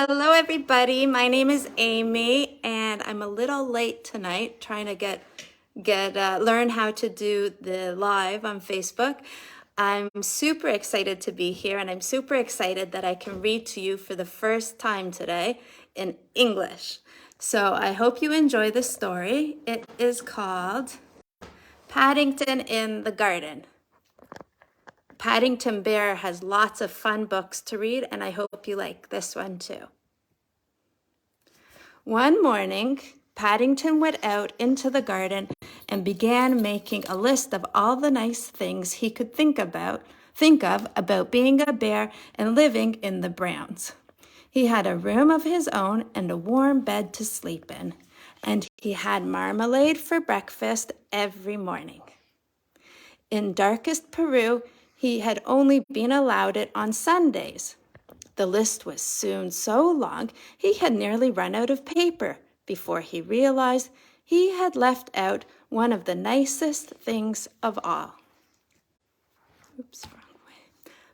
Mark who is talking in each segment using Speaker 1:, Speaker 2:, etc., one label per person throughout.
Speaker 1: Hello everybody, my name is Amy and I'm a little late tonight trying to learn how to do the live on Facebook. I'm super excited to be here and I'm super excited that I can read to you for the first time today in English. So I hope you enjoy the story. It is called Paddington in the Garden. Paddington Bear has lots of fun books to read, and I hope you like this one too. One morning, Paddington went out into the garden and began making a list of all the nice things he could think of about being a bear and living in the Browns. He had a room of his own and a warm bed to sleep in, and he had marmalade for breakfast every morning. In darkest Peru, he had only been allowed it on Sundays. The list was soon so long he had nearly run out of paper before he realized he had left out one of the nicest things of all.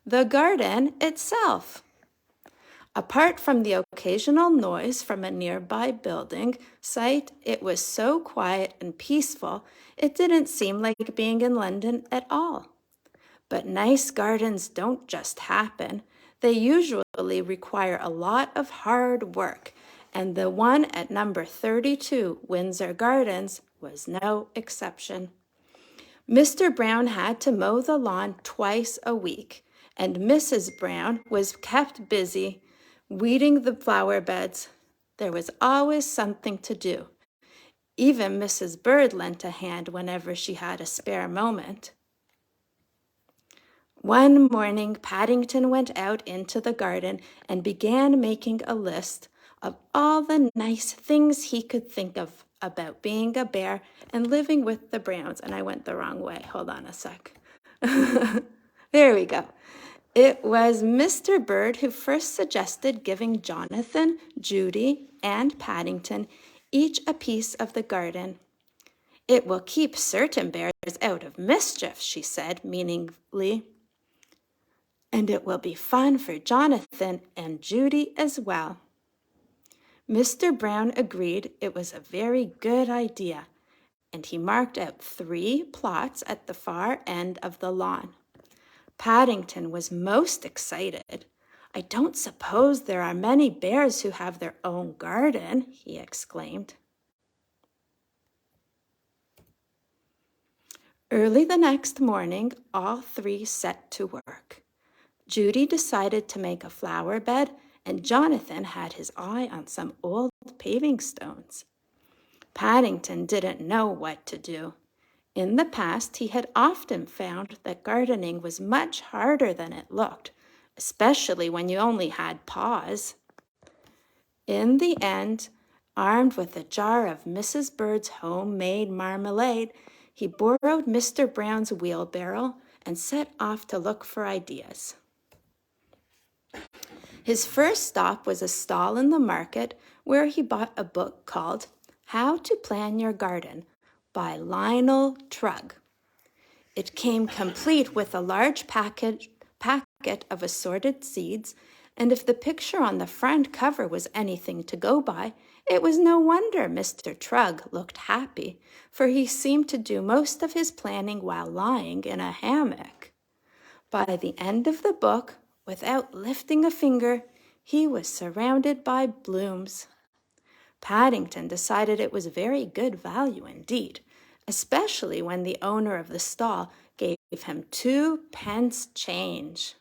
Speaker 1: The garden itself. Apart from the occasional noise from a nearby building site, it was so quiet and peaceful it didn't seem like being in London at all. But nice gardens don't just happen. They usually require a lot of hard work, and the one at number 32 Windsor Gardens was no exception. Mr. Brown had to mow the lawn twice a week, and Mrs. Brown was kept busy weeding the flower beds. There was always something to do. Even Mrs. Bird lent a hand whenever she had a spare moment. One morning, Paddington went out into the garden and began making a list of all the nice things he could think of about being a bear and living with the Browns. And I went the wrong way. Hold on a sec. There we go. It was Mr. Bird who first suggested giving Jonathan, Judy, and Paddington each a piece of the garden. "It will keep certain bears out of mischief," she said meaningly. "And it will be fun for Jonathan and Judy as well." Mr. Brown agreed it was a very good idea, and he marked out 3 plots at the far end of the lawn. Paddington was most excited. "I don't suppose there are many bears who have their own garden," he exclaimed. Early the next morning, all 3 set to work. Judy decided to make a flower bed, and Jonathan had his eye on some old paving stones. Paddington didn't know what to do. In the past, he had often found that gardening was much harder than it looked, especially when you only had paws. In the end, armed with a jar of Mrs. Bird's homemade marmalade, he borrowed Mr. Brown's wheelbarrow and set off to look for ideas. His first stop was a stall in the market where he bought a book called How to Plan Your Garden by Lionel Trugg. It came complete with a large packet of assorted seeds, and if the picture on the front cover was anything to go by, it was no wonder Mr. Trugg looked happy, for he seemed to do most of his planning while lying in a hammock. By the end of the book, without lifting a finger, he was surrounded by blooms. Paddington decided it was very good value indeed, especially when the owner of the stall gave him 2 pence change.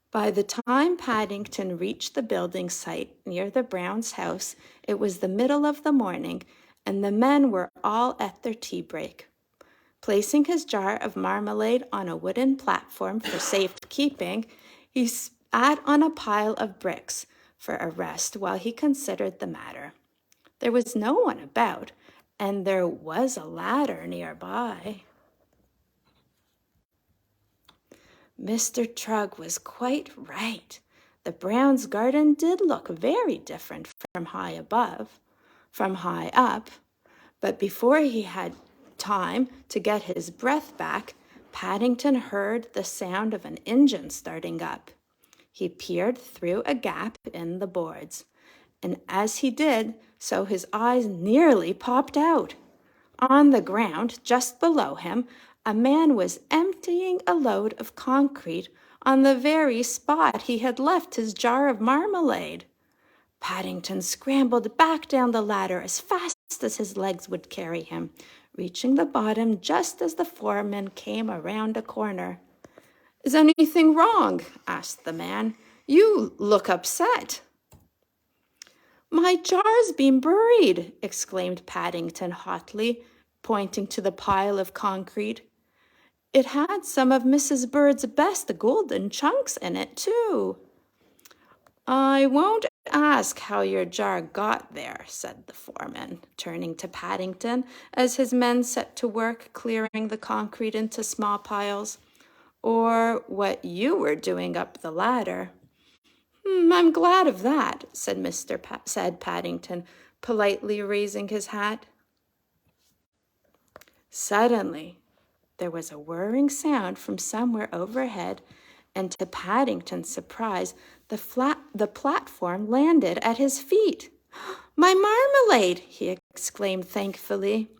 Speaker 1: By the time Paddington reached the building site near the Browns' house, it was the middle of the morning, and the men were all at their tea break. Placing his jar of marmalade on a wooden platform for safekeeping, he sat on a pile of bricks for a rest while he considered the matter. There was no one about, and there was a ladder nearby. Mr. Trugg was quite right. The Browns' garden did look very different from high up, but before he had time to get his breath back, Paddington heard the sound of an engine starting up. He peered through a gap in the boards, and as he did so, his eyes nearly popped out. On the ground, just below him, a man was emptying a load of concrete on the very spot he had left his jar of marmalade. Paddington scrambled back down the ladder as fast as his legs would carry him, reaching the bottom just as the foreman came around a corner. "Is anything wrong?" asked the man. "You look upset." "My jar's been buried," exclaimed Paddington hotly, pointing to the pile of concrete. "It had some of Mrs. Bird's best golden chunks in it, too." "I won't ask how your jar got there," said the foreman, turning to Paddington as his men set to work clearing the concrete into small piles, "or what you were doing up the ladder." "I'm glad of that," said Paddington, politely raising his hat. Suddenly, there was a whirring sound from somewhere overhead, and to Paddington's surprise, the platform landed at his feet. "My marmalade!" he exclaimed thankfully.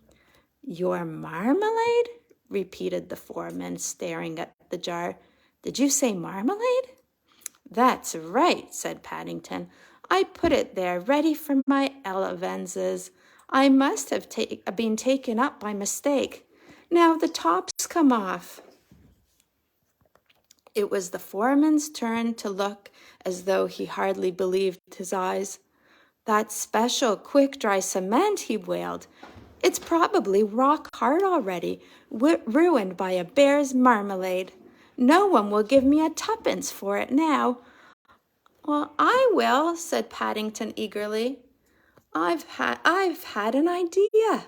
Speaker 1: "Your marmalade?" repeated the foreman, staring at the jar. "Did you say marmalade?" "That's right," said Paddington. "I put it there ready for my elevenses. I must have been taken up by mistake. Now the top's come off." It was the foreman's turn to look as though he hardly believed his eyes. "That special quick-dry cement," he wailed. "It's probably rock hard already, ruined by a bear's marmalade. No one will give me a tuppence for it now." "Well, I will," said Paddington eagerly. I've had an idea."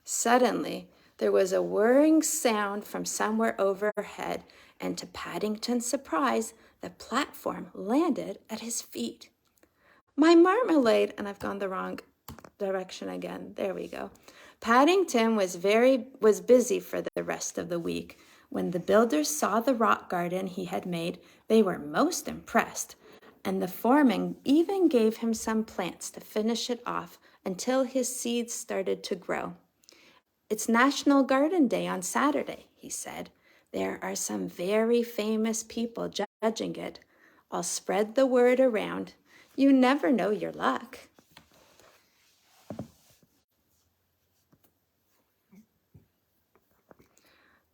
Speaker 1: Suddenly, there was a whirring sound from somewhere overhead, and to Paddington's surprise, the platform landed at his feet. "My marmalade," and I've gone the wrong direction again. There we go. Paddington was busy for the rest of the week. When the builders saw the rock garden he had made, they were most impressed, and the foreman even gave him some plants to finish it off until his seeds started to grow. "It's National Garden Day on Saturday," he said. "There are some very famous people judging it. I'll spread the word around. You never know your luck."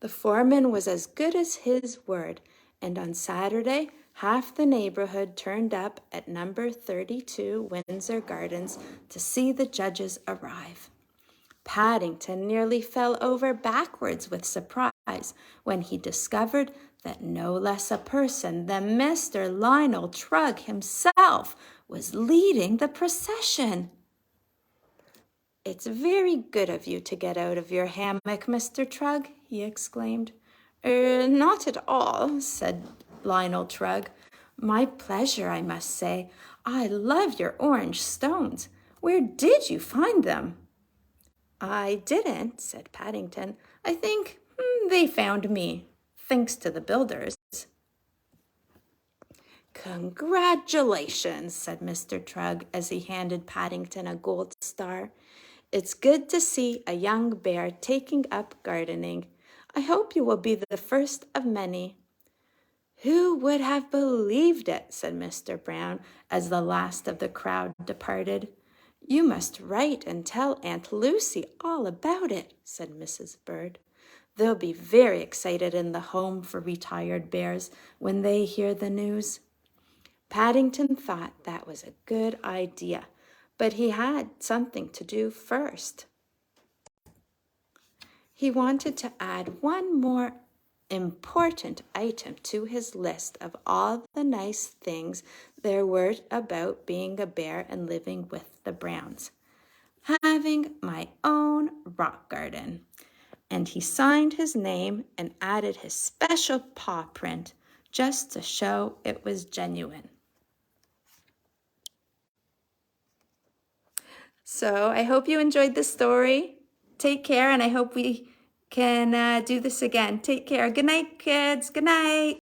Speaker 1: The foreman was as good as his word, and on Saturday, half the neighborhood turned up at number 32 Windsor Gardens to see the judges arrive. Paddington nearly fell over backwards with surprise when he discovered that no less a person than Mr. Lionel Trugg himself was leading the procession. "It's very good of you to get out of your hammock, Mr. Trugg," he exclaimed. Not at all," said Lionel Trugg. "My pleasure, I must say. I love your orange stones. Where did you find them?" "I didn't," said Paddington. "I think they found me, thanks to the builders." "Congratulations," said Mr. Trugg as he handed Paddington a gold star. "It's good to see a young bear taking up gardening. I hope you will be the first of many." "Who would have believed it?" said Mr. Brown as the last of the crowd departed. "You must write and tell Aunt Lucy all about it," said Mrs. Bird. "They'll be very excited in the Home for Retired Bears when they hear the news." Paddington thought that was a good idea, but he had something to do first. He wanted to add one more important item to his list of all the nice things there were about being a bear and living with the Browns. "Having my own rock garden." And he signed his name and added his special paw print just to show it was genuine. So I hope you enjoyed the story. Take care, and I hope we can do this again. Take care. Good night, kids. Good night.